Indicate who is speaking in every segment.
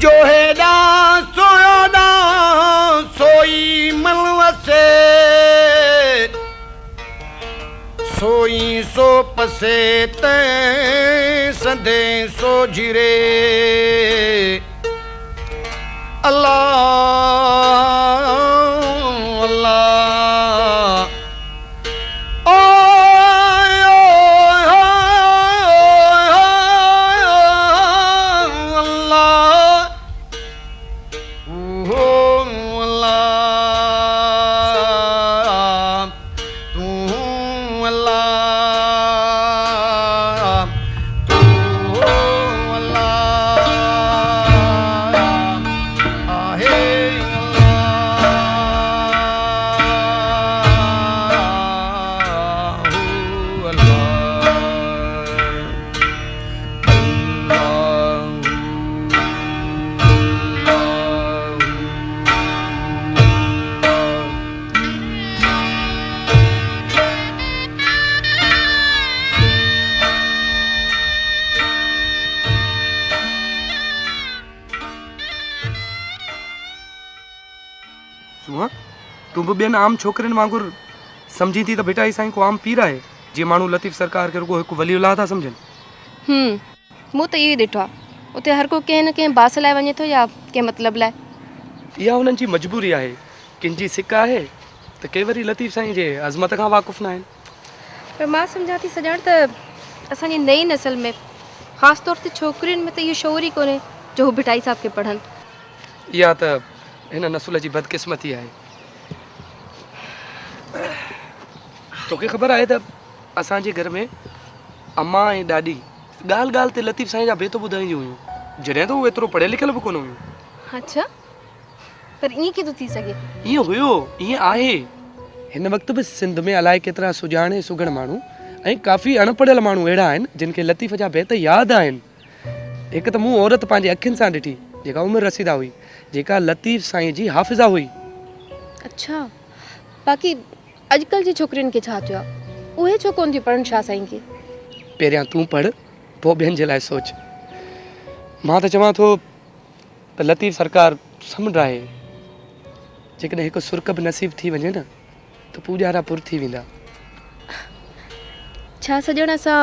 Speaker 1: जो हेॾा सोयोॾा सोई मन वसे सोई सो पसे तैं संदे सो झिरे अल्लाह अल्लाह
Speaker 2: सुहा तू भी बेन आम छोकरन वांगुर समझी थी तो बेटा ई साईं को आम पीर आहे जी मानू लतीफ़ सरकार के रुगो एक वली औलाद था समझन।
Speaker 3: मु तो इहो ॾिठो आहे उते हर को कंहिं न कंहिं बास लाइ वञे थो या कंहिं मतिलब लाइ।
Speaker 2: इहा हुननि जी मजबूरी आहे किंजी सिक आहे त के वरी लतीफ़ साईं जे अज़मत खां वाक़ुफ़ न आहिनि।
Speaker 3: पर मां सम्झां थी सॼण त असांजी नई नस्ल में ख़ासि तौर ते छोकिरियुनि में त इहो शौर ई कोन्हे जो हू भिटाई साहब खे पढ़नि।
Speaker 2: इहा त हिन नस्ल जी बदकिस्मती आहे। तोखे ख़बर आहे त असांजे घर में अम्मा ऐं ॾाॾी ॻाल्हि ॻाल्हि ते लतीफ़ साईं जा बेत ॿुधाईंदियूं हुयूं जॾहिं त उहो एतिरो पढ़ियल लिखियल बि कोन हुयूं।
Speaker 3: अच्छा पर ईअं कीअं थो थी सघे?
Speaker 2: ईअं हुयो ईअं आहे। हिन वक़्तु बि सिंध में अलाए केतिरा सुजाणे सुगण माण्हू ऐं काफ़ी अणपढ़ियल माण्हू अहिड़ा आहिनि जिन खे लतीफ़ जा बेत यादि आहिनि। हिकु त मूं औरत पंहिंजे अखियुनि सां ॾिठी जेका उमिरि रसीदा हुई जेका लतीफ़ साईं जी हाफ़िज़ा हुई।
Speaker 3: अच्छा बाक़ी अॼुकल्ह जी छोकिरियुनि खे छा थियो आहे उहे छो कोन थियूं पढ़नि शाह साईं खे?
Speaker 2: पहिरियां तूं पढ़ पोइ ॿियनि जे लाइ सोच। मां त चवां थो त लतीफ़ सरकार समुंड आहे जेकॾहिं हिकु सुर्क बि नसीब थी वञे न त पूॼारा पुर थी वेंदा।
Speaker 3: छा सॼण असां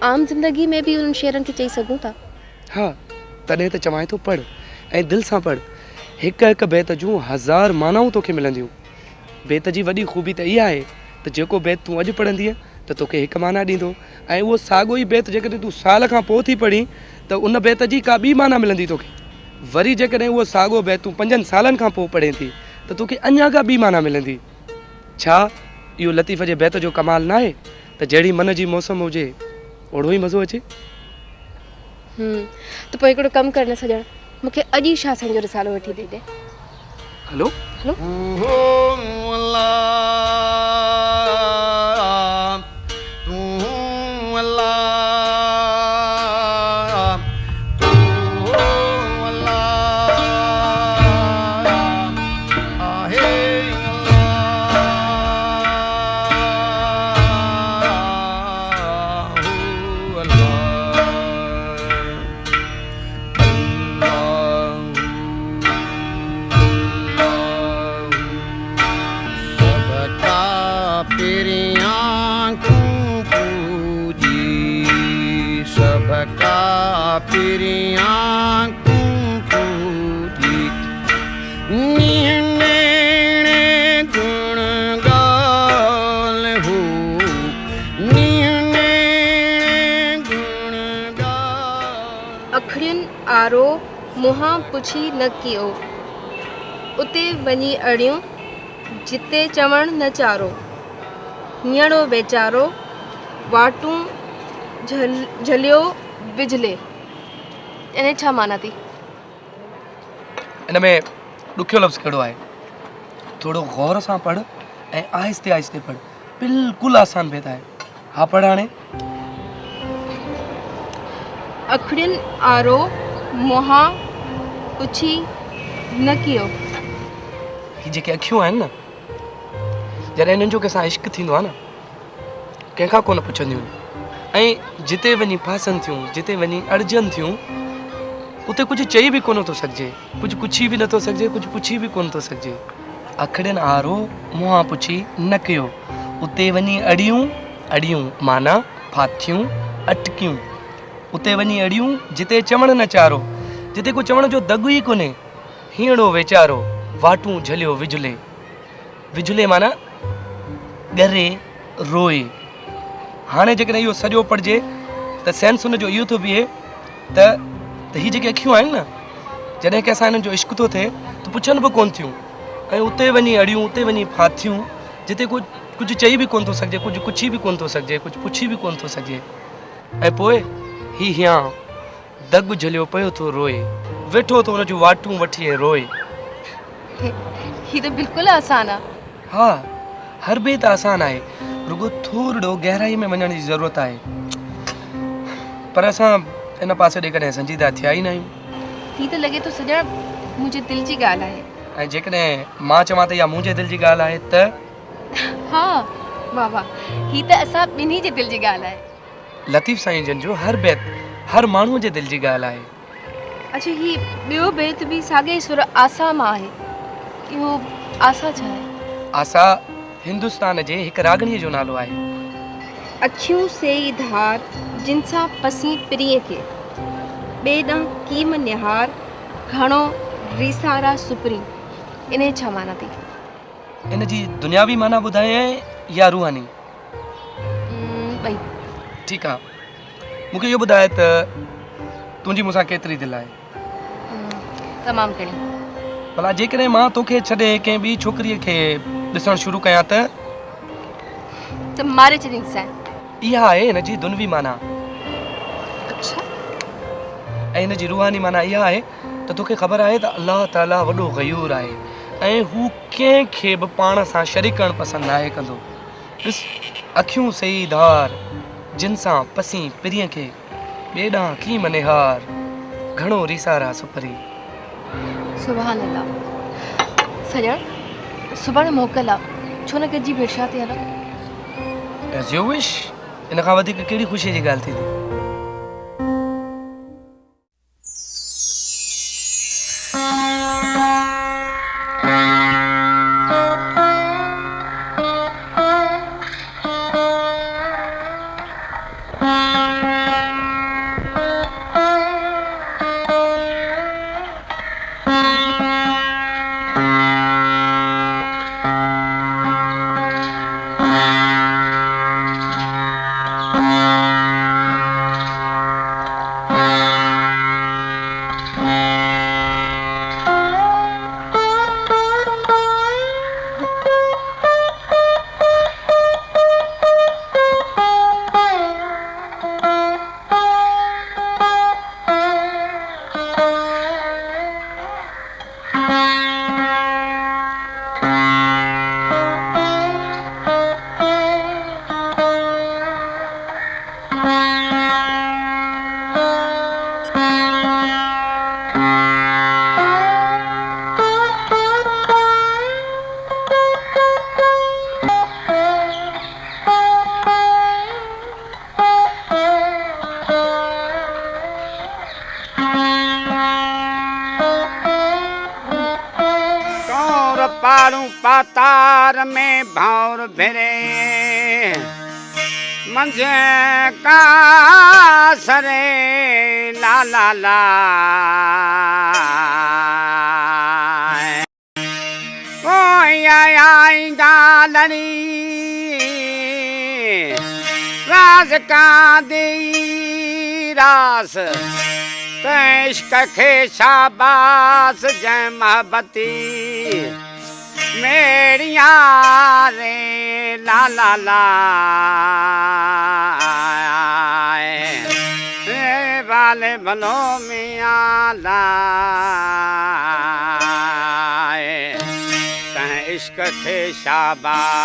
Speaker 3: आम ज़िंदगी में बि उन्हनि शेरनि खे चई सघूं था?
Speaker 2: हा तॾहिं त चवां थो पढ़ ऐं दिलि सां पढ़। हिकु हिकु बेत जूं हज़ार मानाऊं तोखे मिलंदियूं। बेत जी वॾी ख़ूबी त इहा आहे त जेको बेत तूं अॼु पढ़ंदीअ त तोखे हिकु माना ॾींदो ऐं उहो साॻियो ई बेत जेकॾहिं तूं साल खां पोइ थी पढ़ी त उन बेत जी का ॿी माना मिलंदी तोखे। वरी जेकॾहिं उहो साॻियो बेत तूं 5 सालनि खां पोइ पढ़े थी त तोखे अञा का ॿी माना मिलंदी। छा इहो लतीफ़ जे बेत जो कमाल न आहे त जहिड़ी मन जी मौसम हुजे ओड़ो ई मज़ो अचे।
Speaker 3: त पोइ हिकिड़ो कमु कर न सॼण मूंखे अॼु ई शाह साईं जो रिसालो वठी ॾे।
Speaker 2: हलो
Speaker 3: हलो अखड़ियुनि आरो मुहां पुछी न कियो उते वञी अड़ियूं जिते चवण न चारो हींअड़ो वेचारो वाटूं झलियो बिजले। इन छा माना थी?
Speaker 2: इन में ॾुखियो लफ़्ज़ कहिड़ो आहे? थोरो गौर सां पढ़ ऐं आहिस्ते आहिस्ते पढ़। बिल्कुलु आसान बेत आहे। हा पढ़ हाणे।
Speaker 3: अखड़ियुनि आरो मुहां पुछी न कियो।
Speaker 2: ही जेके अखियूं आहिनि न जॾहिं हिननि जो कंहिंसां इश्क थींदो आहे न कंहिंखां कोन पुछंदियूं ऐं जिते वञी फासनि थियूं जिते वञी अड़जनि थियूं उते कुछ चई भी कोन थो सघिजे, कुछ पुछी भी नथो सघिजे, कुछ पुछी भी कोन थो सघिजे। अखड़ियन आरो मुंहां पुछी न कयो, उते वञी अड़ियूं, अड़ियूं माना फाथियूं अटकियूं, उते वञी अड़ियूं जिते चवण न चारो, जिते को चवण जो दॻु ई कोन्हे, हीअड़ो वेचारो वाटूं झलियो विझुले, विझुले माना ॻरे रोए। हाणे जेकॾहिं इहो सॼो पढ़िजे त सेंस हुन जो इहो थो बीहे त हीअ जेके अखियूं आहिनि न, जॾहिं की असां हिननि जो इश्क थो थिए त पुछनि बि कोन थियूं, ऐं उते वञी अड़ियूं, उते वञी फाथियूं, जिते कुझु चई बि कोन थो सघिजे, कुझु पुछी बि कोन थो सघिजे, कुझु पुछी बि कोन थो सघिजे। ऐं पोइ हीअं दॻु झलियो पियो थो रोए, वेठो थो हुन जूं वाटूं वठी ऐं रोए।
Speaker 3: ही तो बिल्कुलु आसान आहे।
Speaker 2: हा, हर बेत आसान आहे, रुगो थोरो गहराई में वञण जी ज़रूरत आहे, पर असां इन पासे ॾे कॾहिं संजीदा थिया ई न आहियूं।
Speaker 3: ही तो लॻे थो सॼण मुंहिंजे दिलि जी ॻाल्हि आहे।
Speaker 2: ऐं जेकॾहिं मां चवां त इहा मुंहिंजे दिलि जी ॻाल्हि आहे त
Speaker 3: हा वाह वाह, ही त असां ॿिन्ही जे दिलि जी ॻाल्हि आहे।
Speaker 2: लतीफ़ साईं जन जो हर बेत हर माण्हूअ जे दिलि जी ॻाल्हि आहे।
Speaker 3: अच्छा, ही ॿियो बेत बि साॻे सुर आसा मां आहे, इहो आसा छा आहे?
Speaker 2: आसा हिंदुस्तान जे हिकु रागणीअ जो नालो आहे।
Speaker 3: अखियूं से धार जिन सां पसी प्रिय खे, ॿिए ॾांहुं कीम निहार घणो रीसारा सुपरी, इन छा माना थी?
Speaker 2: इन जी दुनियावी माना ॿुधाए या रूहानी?
Speaker 3: ॿई।
Speaker 2: ठीकु आहे, मूंखे इहो ॿुधाए त तुंहिंजी मूंसां केतिरी दिलि आहे?
Speaker 3: तमामु घणी।
Speaker 2: भला जेकॾहिं मां तोखे छॾे कंहिं ॿी छोकिरीअ खे ॾिसणु शुरू कयां त
Speaker 3: मारे छॾींदीसांइ।
Speaker 2: इहा आहे हिन जी दुनवी माना।
Speaker 3: अच्छा।
Speaker 2: ऐं हिन जी रूहानी माना इहा आहे त तोखे ख़बर आहे त अलाह ताला वॾो ग़यूर आहे ऐं हू कंहिंखे बि पाण सां शरीक करणु पसंदि नाहे कंदो। ॾिस, अखियूं सही धार जिन सां पसी पिरीअ खे, ॿिए ॾांहुं कीम निहार घणो रीसारा सुपरी।
Speaker 3: सुभान अल्लाह। सॼण सुभाणे मोकल आहे, छो न गॾिजी भिरशा ते हलूं?
Speaker 2: As U wish. इन खां वधीक कहिड़ी ख़ुशीअ जी ॻाल्हि थींदी?
Speaker 1: पाड़ू पातार में भावर भिरे मंझे का सरे ला ला ला कोई आईंदा लड़ी राज का दी रास इश्क खे शाबाश जय मोहब्बती मेरिया रे ला ला ला रे वाले भलो मियाँ ला इश्क खे शाबाश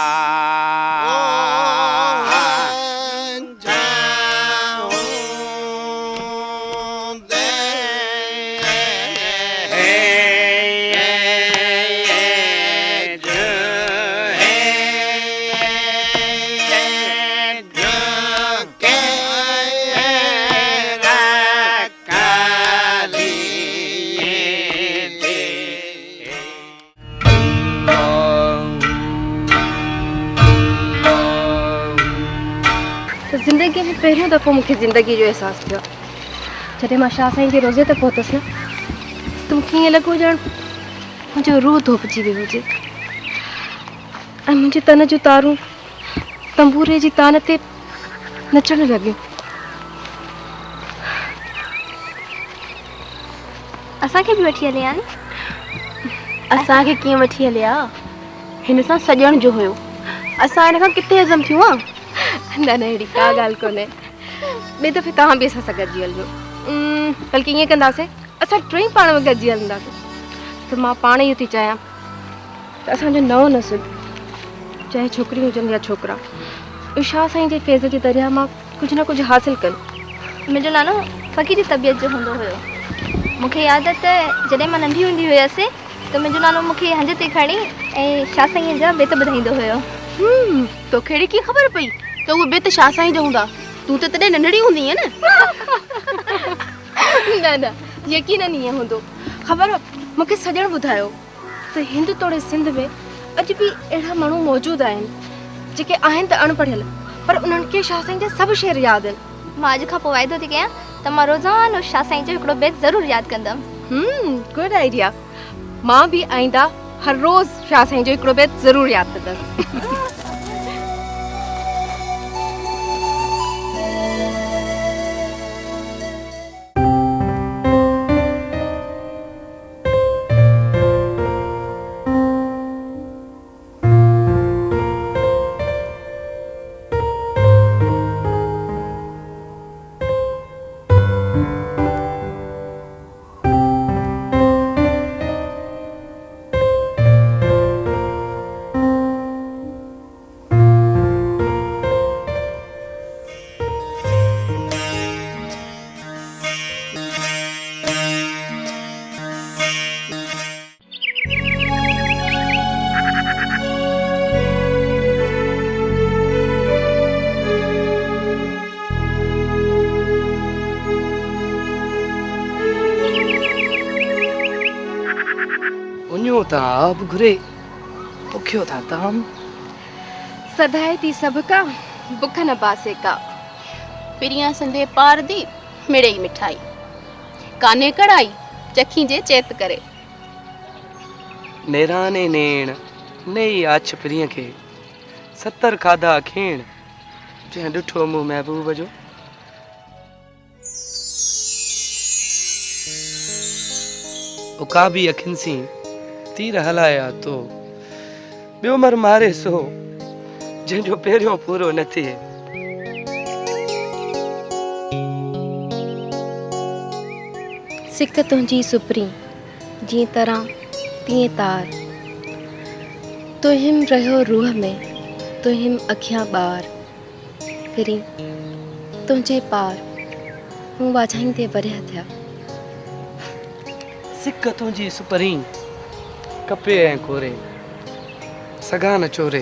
Speaker 3: पहिरियों दफ़ो मूंखे ज़िंदगी जो अहसासु थियो जॾहिं मां शाह साईं जे रोज़े ते पहुतसि न त मूंखे ईअं लॻो ॼण मुंहिंजो रूह धोपिजी वियो हुजे ऐं मुंहिंजे तन जूं तारूं तंबूरे जी तान ते नचण लॻियूं।
Speaker 4: असांखे बि वठी हले आन। असांखे कीअं वठी हलिया? हिन सां सॼण जो हुयो। असां हिन खां किथे हज़म थियूं हा?
Speaker 3: न न अहिड़ी का ॻाल्हि कोन्हे। ॿिए दफ़े तव्हां बि असां सां गॾिजी हलिजो। बल्कि ईअं कंदासीं असां टई पाण में गॾिजी हलंदासीं। त मां पाण इहो थी चाहियां त असांजो नओं नसिल चाहे छोकिरियूं हुजनि या छोकिरा शाह साईं जे फैज़ जे दरिया मां कुझु न कुझु हासिलु कनि।
Speaker 4: मुंहिंजो नानो फ़क़ीर जी तबियत जो हूंदो हुयो। मूंखे यादि आहे त जॾहिं मां नंढी हूंदी हुयसि त मुंहिंजो नानो मूंखे हंध ते खणी ऐं शाह साईं जा बेत ॿुधाईंदो हुयो।
Speaker 5: तोखे अहिड़ी कीअं ख़बर पई त उहे बेत शाह साईं जा हूंदा? तूं त तॾहिं नंढड़ी हूंदी आहे न।
Speaker 3: न न यकीनन ईअं हूंदो। ख़बर मूंखे सॼण ॿुधायो त हिंद तोड़े सिंध में अॼु बि अहिड़ा माण्हू मौजूदु आहिनि जेके आहिनि त अणपढ़ियल पर उन्हनि खे शाह साईं जा सभु शेर यादि आहिनि।
Speaker 4: मां अॼु खां पोइ वाइदो थी कयां त मां रोज़ानो शाह साईं जो हिकिड़ो बेत ज़रूरु यादि कंदमि।
Speaker 3: Good idea. मां बि आईंदा हर रोज़ शाह साईं जो हिकिड़ो बेत ज़रूरु यादि कंदसि।
Speaker 2: उञो था आब घुरे पुखियो था ताम।
Speaker 3: सदाए थी सभ का बुख न पासे का।
Speaker 5: पिरियां संदे पार दी मिड़े ई मिठाई काने कढ़ाई चखी जे चेत करे।
Speaker 2: नेराने नेण नई आछ प्रिय खे 70 खाधा खेण जंहिं ॾिठो मूं महबूब जो। उकाबी अखियुनि सी तीर हलाया तो ॿियो मर मारे सो जंहिंजो पहिरियों पूरो न थिए।
Speaker 3: सिक तुंहिंजी सुपरी जीअं तरह तीअं तार तुहिम रहियो रूह में तुहिम अखियां ॿार फिरी तुंहिंजे पार मूं वाझाईंदे वरिया थिया।
Speaker 2: सिक तुंहिंजी सुपरी कपे ऐं कोरे सगा न चोरे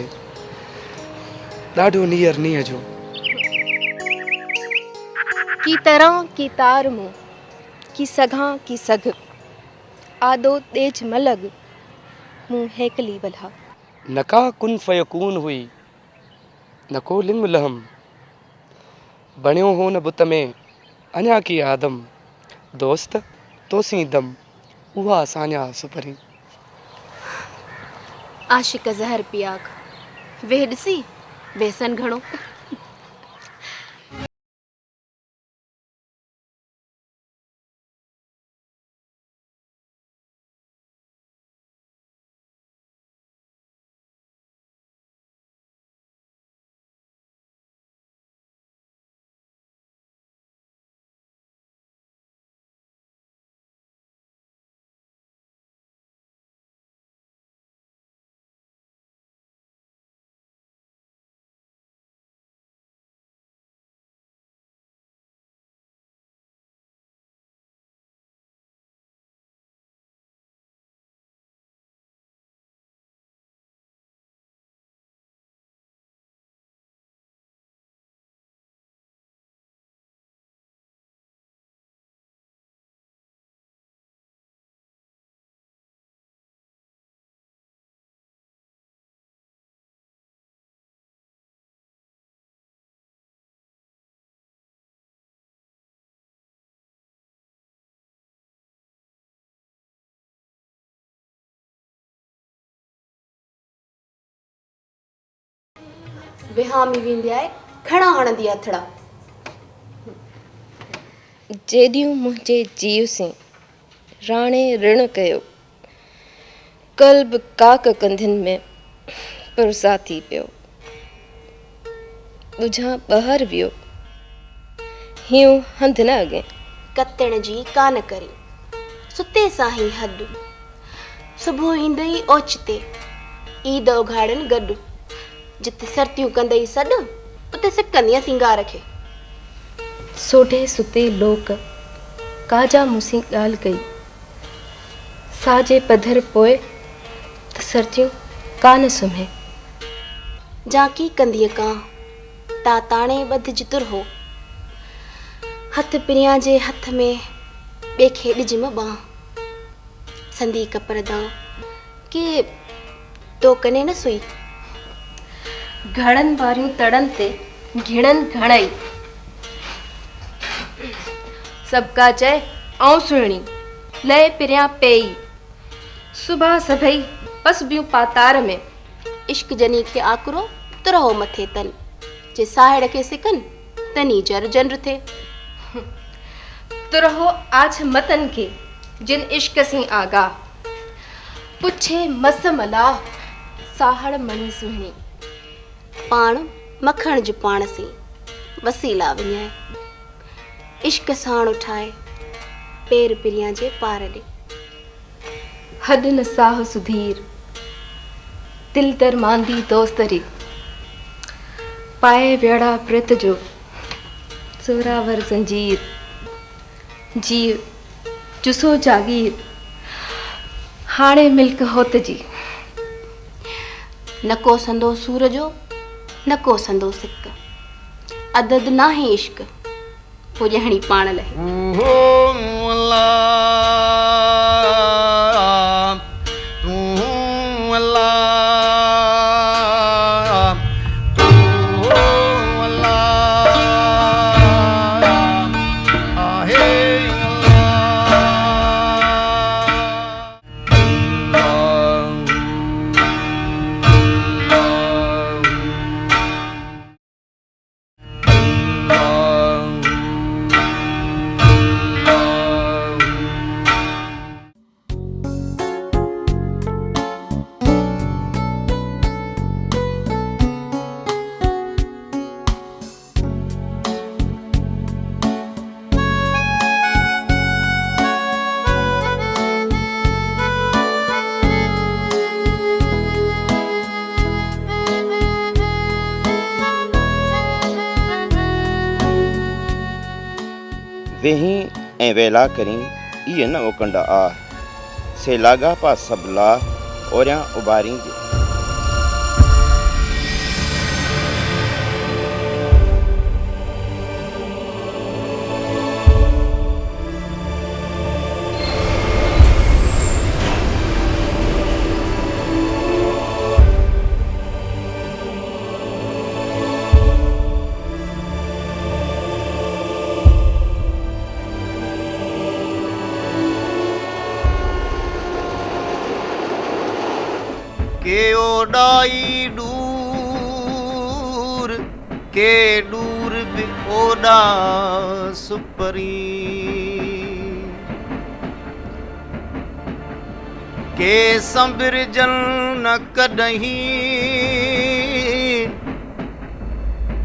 Speaker 2: ॾाढो नीयर नीअ जो।
Speaker 3: की तरह की तार मूं की सघां की सघ आदो ॾेज मलग मूं हेकली वल्हा।
Speaker 2: न का कुन फयकून हुई न को लिंग लहम बणियो हो न बुत में अञा की आदम दोस्त तोसी दम उहा साञा सुपरी।
Speaker 5: आशिक ज़हर पियाक वेह ॾिसी बेसन घणो। विहामी वेंदी आहे खणा हणंदी हथड़ा।
Speaker 3: जेॾियूं मुंहिंजे जीव से राणे ऋण कयो, कल्ब काक कंधियुनि में पुरसा थी पियो। ॿुझां ॿाहिरि वियो, हियूं हंधि न अॻे।
Speaker 5: कतण जी कान करी, सुते सां ही हॾु। सुबुह ईंदई ओचिते, ईद उघाड़नि गॾु। जिते सर्तियूं कंदई सॾु, उते सिकंदीअ सिंगार खे।
Speaker 3: सोढे सुते लोक काजा मूंसी ॻाल्हि कई। साजे पधर पोइ त सर्तियूं कान सुम्हे।
Speaker 5: झांकी कंदीअ कां ताताणे ॿध जितुर हो। हथ पिरियां जे हथ में ॿिए ॾिजम बांह। संदी कपर दां के तो कने न सुई।
Speaker 3: घड़नि वारियूं तड़नि ते घिणनि घणई। सबका चए ऐं सुहिणी लहे पिरियां पेई। सुबह सभई पस बियूं पातार में।
Speaker 5: इश्क जनी खे आकरो तुरहो मथे तन। जे साहिड़ खे सिकन तनी जर जनर थे।
Speaker 3: तुरहो आछ मतन के जिन इश्क सी आगा। पुछे मस मला साहड़ मणी सुहिणी।
Speaker 5: पाण मखण जो पाण सी वसीला विञाए। इश्क साण उठाए पेर पिरियां जे पार ॾे।
Speaker 3: हॾ न साह सुधीर दिल तर मांदी दोस्तरी। पाए वेड़ा प्रित जो सोरावर जंजीर। जीव जुसो जागीर हाणे मिल्क होत जी।
Speaker 5: न को संदो सूर जो न को संदो सिक। अदद नाहे इश्क पुॼहणी पाण लहे।
Speaker 1: वेही ऐं वेला करी इहे न उकंड आह। से लागा पा सब लाह ओरियां उबारींदे।
Speaker 6: के ओडाई दूर के दूर भी ओडा सुपरी। के संबिरजन न कॾहिं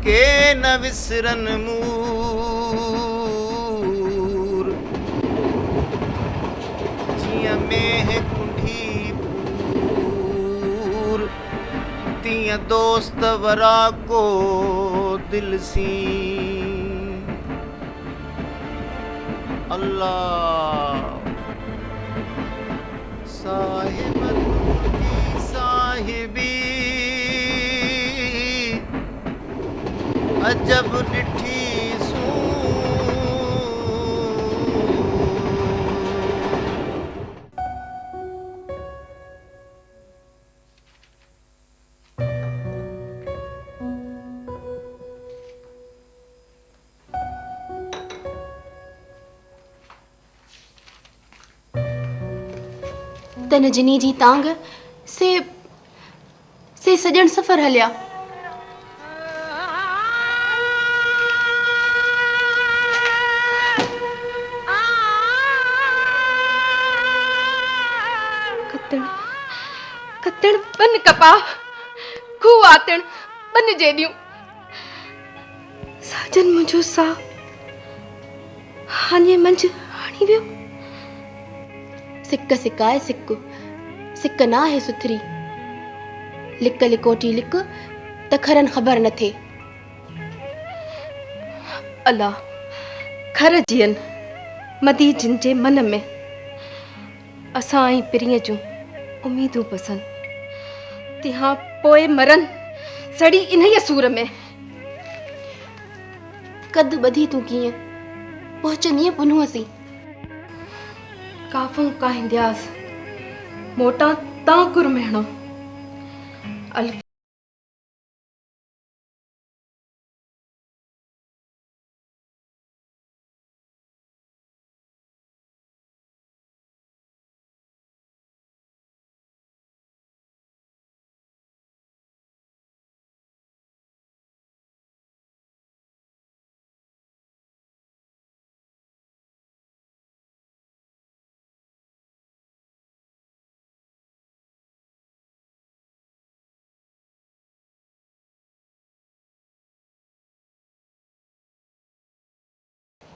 Speaker 6: के न विसरन मूर। जिया में कुंडी तीअं दोस्त वरा को दिल सी। अल्लाह साहिब की साहिबी अजब ॾिठी सूं।
Speaker 5: तन जिनी जी तांग से सजन सफ़र हलिया।
Speaker 3: कतण बन कपा खू आतण बन जेडियूं साजन मुंहिंजो सा हाने मंझि हाणी वियो।
Speaker 5: सिक सिकाए सिक सिक ना है सुथरी लिक लिकोटी लिक त खरन ख़बर न थे।
Speaker 3: अल्लाह खर जियन मदी जिन जे मन में असां ऐं पिरीअ जूं उम्मीदूं पसंद तिहा पोइ मरन सड़ी इन्हीअ सूर में।
Speaker 5: कद बधी तू कीअं पहुचंदीअ पुनूअ सी
Speaker 3: काफ़ू काहिंदियास मोटा ता गुरमेहणो अल्फ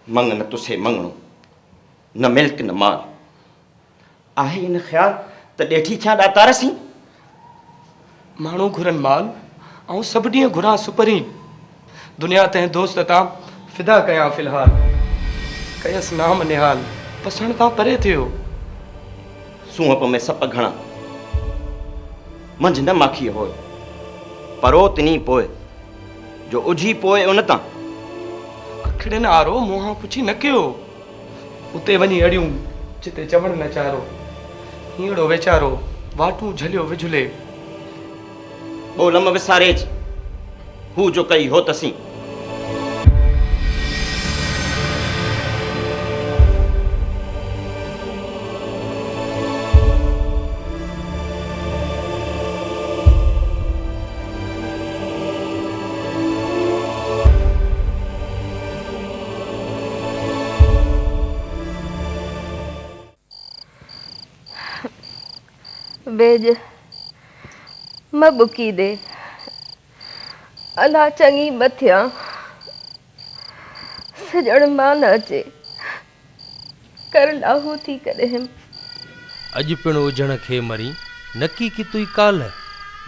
Speaker 1: मंग न तुसे मंगणो न मिल्क न माल आहे इन ख़्याल त ॾेठी छा ॾातारसीं।
Speaker 2: माण्हू घुरनि माल ऐं सभु ॾींहं घुरां सुपरी दुनिया तंहिं दोस्त तां फिदा कयां फ़िलहाल कयसि नाम निहाल पसंदि तां परे थियो।
Speaker 1: सूंहप में सप घणा मंझि न माखी होए परो तिनी पोइ जो उझी पोइ उन तां
Speaker 2: अखड़ियुनि आरो मुंहां पुछी न कयो उते वञी अड़ियूं जिते चवण न चारो हीअड़ो वीचारो वाटूं झलियो विझुले
Speaker 1: ॿोलम विसारेज हू जो कई हो तसीं।
Speaker 3: बेज म बुकी दे अला चङी मथियां सजण मां न अचे कर लाहू थी कॾहिं
Speaker 7: अॼु पिणु उजण खे मरी नकी की तुई काल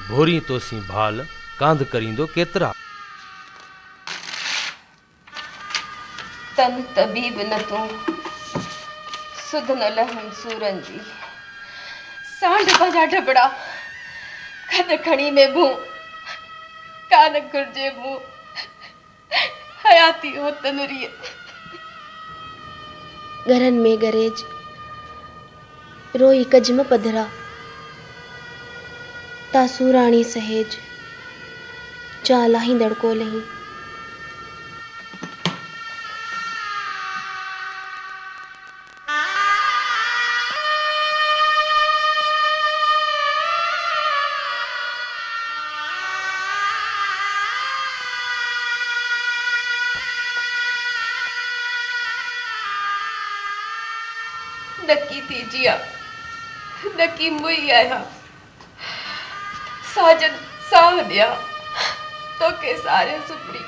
Speaker 7: भोरी तोसी भाल कांध करींदो केतिरा।
Speaker 3: तन तबीब न तूं सुध न लहन सूरन जी सांड भजा ढबड़ा खद खणी में भूं कान घुर्जे मुंह हयाती हो तनरीअ।
Speaker 5: घरन में गरेज रोई कजम पधरा ता सूराणी सहेज जा लाहींदड़ को लही।
Speaker 3: नकी थी जिया नकी मुई आया साजन साह दिया तो के सारे सुपड़ी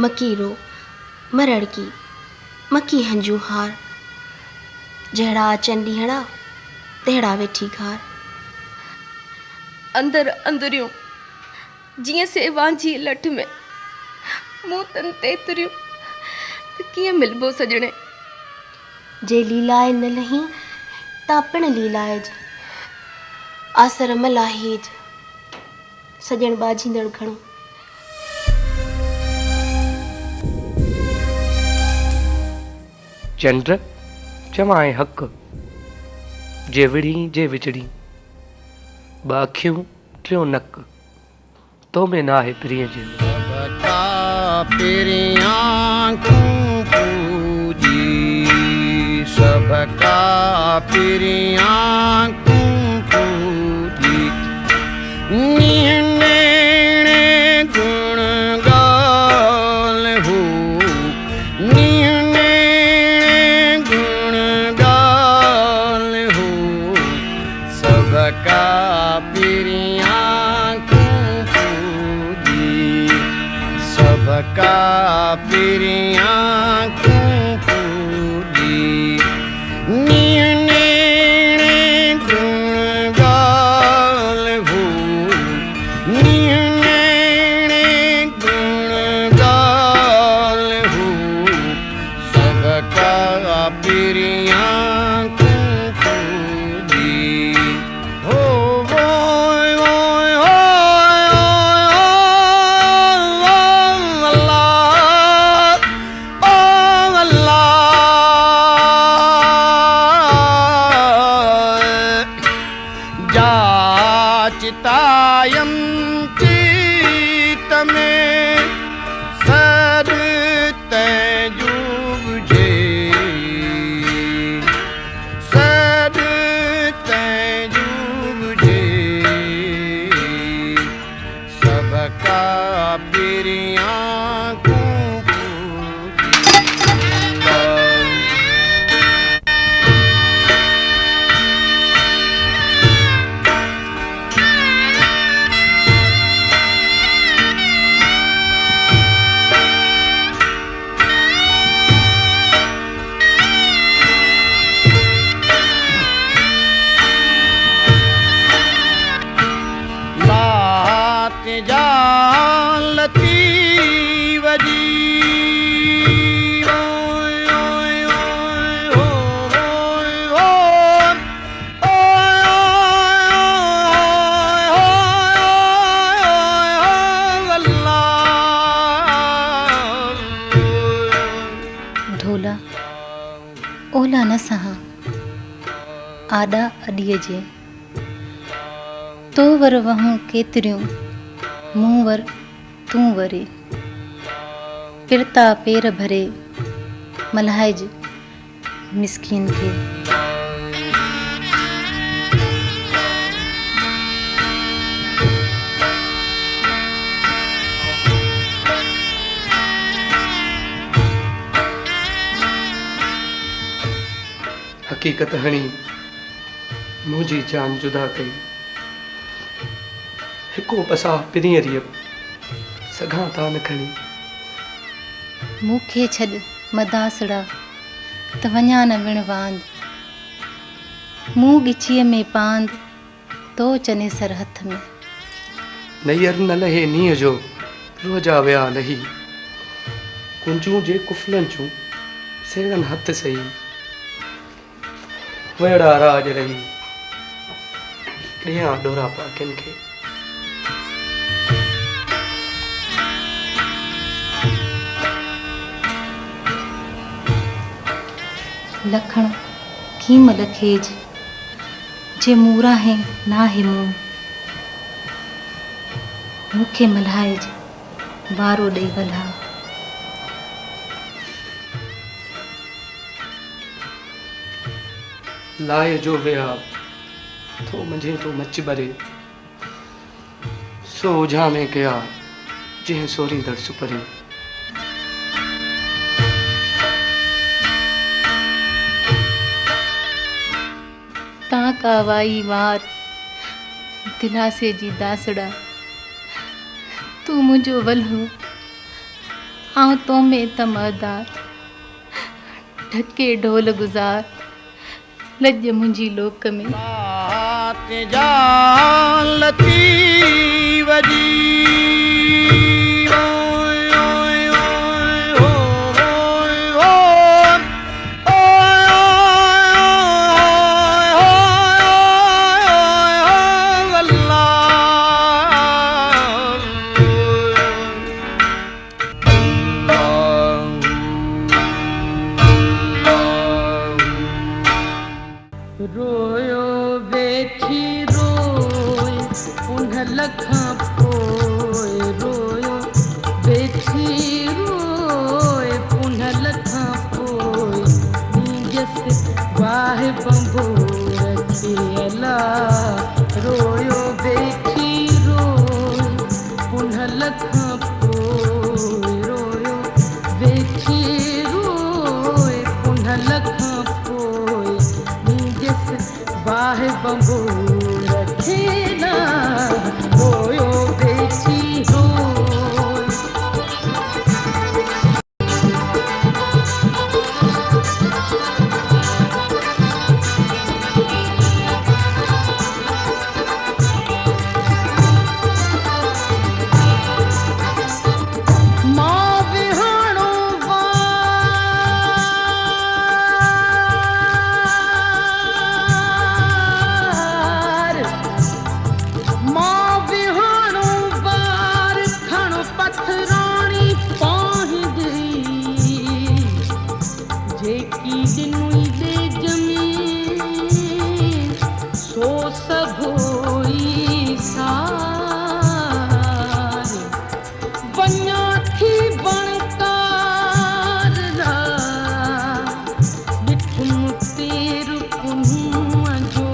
Speaker 5: मकीरो मरड़ की मकी हंजू हार जड़ा चंडी हड़ा तेड़ा वेठी घार।
Speaker 3: अंदर अंदरियूं जिए सेवा जी लठ में मुंह तन ते तुरियूं त कीअं मिलबो सजणे।
Speaker 5: जे लीलाए न लही तापण लीलाएज आसर मलाहीज सजण बाजींदड़ घणो।
Speaker 2: चंद्र चवाए हक जे विड़ी जे विचड़ी बाखियूं टियों नक तो में ना है प्रिय जे
Speaker 6: सबका पिरियां पूजी सबका पिरियां पूजी नीने गुण गाल हो नीने गुण गाल हो सबका पिरिया पूजी नीने गुण गाल हो नीने गुण गाल हो सबका पिरिया पूजी हो ओय ओय जाचितायं चित में सर तजुबजे सर तजुबजे सबका पिरिया जालती वजी ओय ओय ओय ओय
Speaker 8: ढोला ओला न सहा आॾा अॾीअ जे तो वर वहूं केतिरियूं मूं वर तूं वरे पिरता पेर भरे मल्हाइज मिसकीन खे
Speaker 2: हक़ीक़त हणी मुंहिंजी जान जुदा कई हिको पसा पिरीअ सघां था न खणी
Speaker 8: मूंखे छॾ मदासड़ा त वञा न विण वांद मूं ॻिचीअ में पांद तो चने सर हथ में
Speaker 2: नैयर न लहे नीअ जो रोजा विया लही कुंजूं जे कुफलनि जूं सेड़नि हथ सही वेड़ा राज रही ॾियां डोरा पाकिन खे
Speaker 8: लखण कीम लखेज जे मूरा है ना है मुंह मूंखे मल्हाइज वारो ॾेई गल्हा
Speaker 2: लाए जो विया तो मुझे तो मच बरे सो ओझा में कया जंहिं सोरी दर्स परे
Speaker 8: ता कावाई वार दिलासे जी दासड़ा तू मुझो वल्हो आऊं तो में तमदार ढके ढोल गुजार लज मुंजी लोक में
Speaker 6: जालती वजी
Speaker 9: रोयो बेठी रोय उन लखा पोय रोयो बेठी रोय उन लखा पोय नीजस वाह बंबो रखियला रोयो बेठी रोय उन लखा पोय रोयो बेठी रोय उन लखा पोय बाहे बंबू रखेला रोयो बेची हो ॾिनुई ॿिज में सो सभोई सार वञा थी बणकार रा ॾिठुम तेर पुन्नुअ जो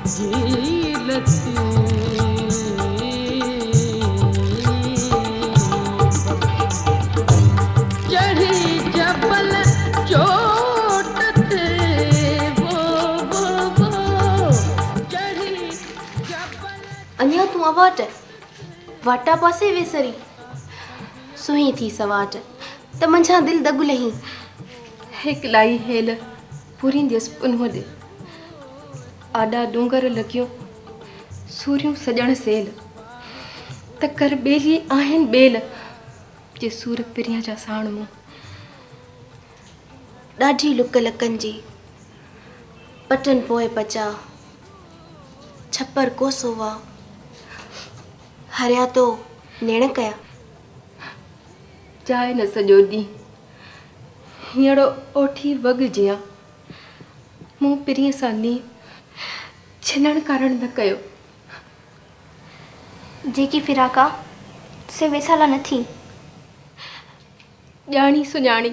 Speaker 9: झील ते चढ़ी जबल चोट ते वो चढ़ी जबल
Speaker 5: अञा तूं अवाट वाटा पासे वेसरी सुही थी सवाट त मंझां दिलि दॻु लही
Speaker 3: हिकु लाई हेल पूरींदियसि पुन्हो ॾे आॾा डूंगर लॻियो सूरियूं सॼण सेल त कर ॿेली आहिनि ॿेल जे सूर पिरियां जा साण मूं
Speaker 5: ॾाढी लुक लकनि जी पटनि पोइ पचा छपर कोसो वा हरिया तो नेण कया
Speaker 3: चाहे न सॼो ॾींहुं हींअर ओठी वॻ जियां मूं पिरीअ सां नी छिनण कारण न कयो
Speaker 4: जेकी फिराका से वेसाला न थी
Speaker 3: ॼाणी सुञाणी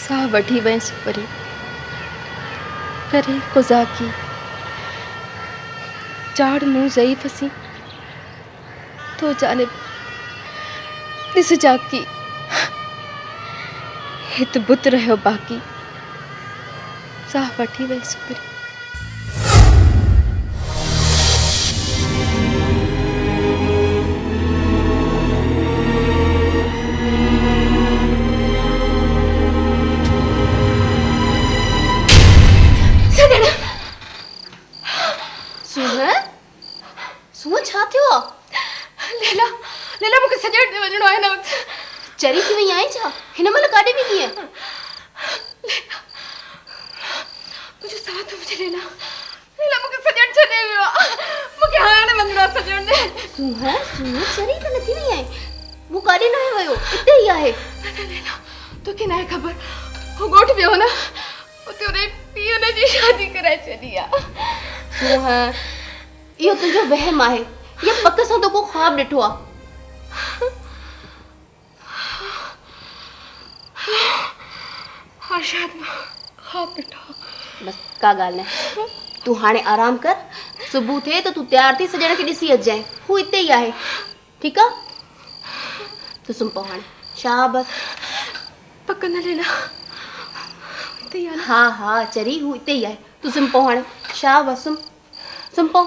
Speaker 3: साह वठी वयसि परे करे कुज़ाकी चाड़ मूं ज़ईफ़ सी तो जानिब ॾिस जाकी हित बुत रहियो बाक़ी साह वठी वयसि परे
Speaker 5: चरी थी वई आहीं छा हिन महिल काॾे वेंदी आहे
Speaker 3: मुंहिंजो साथ मुंहिंजे लेला मूंखे सॼण छॾे वियो आहे मूंखे हाणे वञिणो आहे सॼण ॾे
Speaker 5: सूह चरी त न थी वई आहे मूं काॾे न वियो हिते ई आहे
Speaker 3: लेला तोखे न आहे ख़बर हू ॻोठ वियो न उते उन पीउ हुनजी शादी कराए छॾी आहे
Speaker 5: सूह इहो तुंहिंजो वहम आहे या पक सां तो को ख़्वाब ॾिठो आहे
Speaker 3: हाँ शायद ख़्वाब ॾिठो
Speaker 5: बस का ॻाल्हि न तूं हाणे आराम कर सुबुह थिए त तूं तयार थी सॼण खे ॾिसी अचिजांइ हू हिते ई आहे ठीकु आहे तूं सुम्ही पओ हाणे शाबाश
Speaker 3: पक न लेला हिते ई आहे
Speaker 5: हा हा चरी हू हिते ई आहे तूं सुम्ही पओ हाणे शाबाश सुम्ही पओ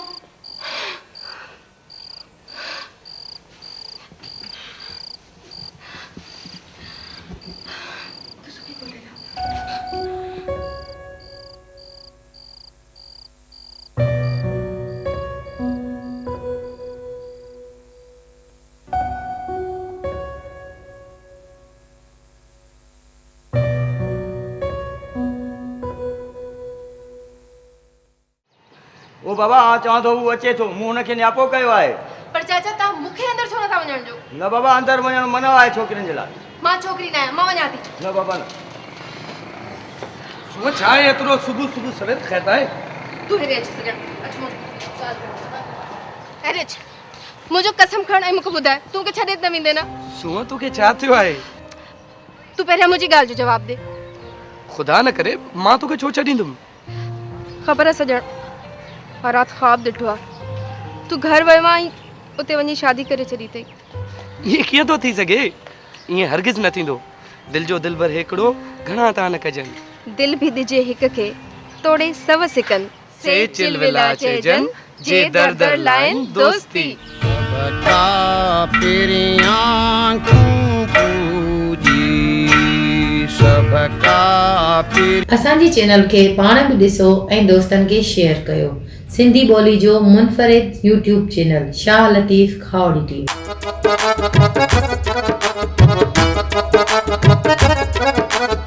Speaker 10: बाबा चवां थो उहो अचे थो मूं हुनखे नियापो कयो आहे
Speaker 3: पर चाचा तव्हां मूंखे अंदरि छो नथा वञण जो
Speaker 10: न बाबा अंदरि वञणु मना आहे छोकिरियुनि जे लाइ
Speaker 3: मां छोकिरी न आहियां मां वञां थी
Speaker 10: न बाबा न
Speaker 2: सुबह छा आहे एतिरो सुबुह सुबुह सवेर ख़ैरु आहे
Speaker 3: तूं हेॾे अची सघां अच हेॾे अच मुंहिंजो कसम खण ऐं मूंखे ॿुधाए तूं मूंखे छॾे त न वेंदे न
Speaker 2: सुबह तोखे छा थियो आहे
Speaker 3: तूं पहिरियां मुंहिंजी ॻाल्हि जो जवाबु ॾे
Speaker 2: ख़ुदा न करे मां तोखे छो छॾींदुमि
Speaker 3: ख़बर आहे सॼण मां राति ख़्वाबु ॾिठो आहे तूं घर वियो आहे ऐं उते वञी शादी करे छॾी अथई
Speaker 2: इहे कीअं थो थी सघे ईअं हरगिज़ न थींदो दिलि जो दिलबर हिकिड़ो घणा था न कजनि
Speaker 3: दिल भी दिजे हिक खे तोड़े सव सिकन
Speaker 2: से चिलविला चइजन जे दर दर लाइन दोस्ती
Speaker 6: सबका पिरियां पूजी सबका
Speaker 8: असांजी चैनल खे पाण बि ॾिसो ऐं दोस्तनि खे शेयर कयो सिंधी ॿोली जो मुनफ़रिद YouTube channel Shah Latif Khawri TV